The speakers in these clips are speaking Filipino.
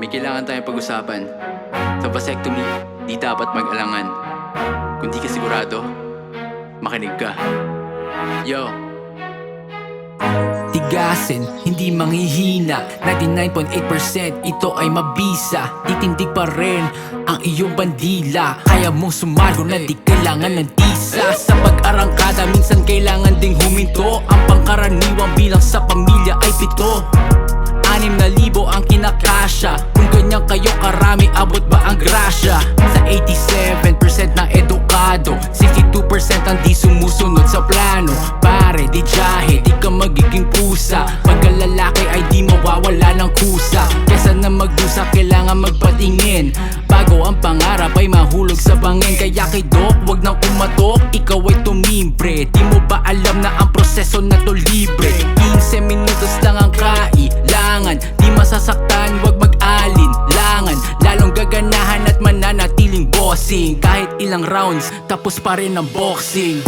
May kailangan tayong pag-usapan. Sa vasectomy, di dapat mag-alangan. Kung di ka sigurado, makinig ka. Yo! Tigasin, hindi manghihina. 99.8% ito ay mabisa. Titindig pa rin ang iyong bandila. Kaya mong sumargo na di kailangan ng tisa. Sa pag-arangkada minsan kailangan ding huminto. Ang pangkaraniwang bilang sa pamilya ay 7,000 ang kinakasya. Kung ganyan kayo karami, abot ba ang grasya? Sa 87% na edukado, 62% ang di sumusunod sa plano. Pare, di jahe, di ka magiging pusa. Pagkalalaki ay di mawawala ng kusa. Kesa na magdusa, kailangan magpatingin bago ang pangarap ay mahulog sa bangin. Kaya kay Doc, wag nang kumatok, ikaw ay tumimbre. Di mo ba alam na ang proseso na to libre? 15 minutos lang ang kailangan. Di masasaktan, wag mag-alin langan. Lalong gaganahan at mananatiling bossing. Kahit ilang rounds, tapos pa rin ang boxing.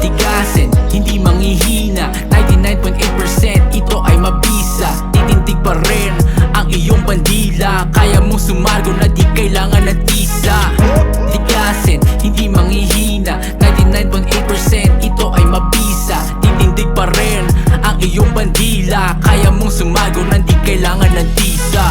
Tigasin, hindi manghihina. 99.8% ito ay mabisa. Titindig pa rin ang iyong bandila. Kaya mong sumargo na di kailangan ng tisa. Tigasin, hindi manghihina. 99.8% ito ay mabisa. Titindig pa rin ang iyong bandila. Kaya mong sumargo na di kailangan ng tisa.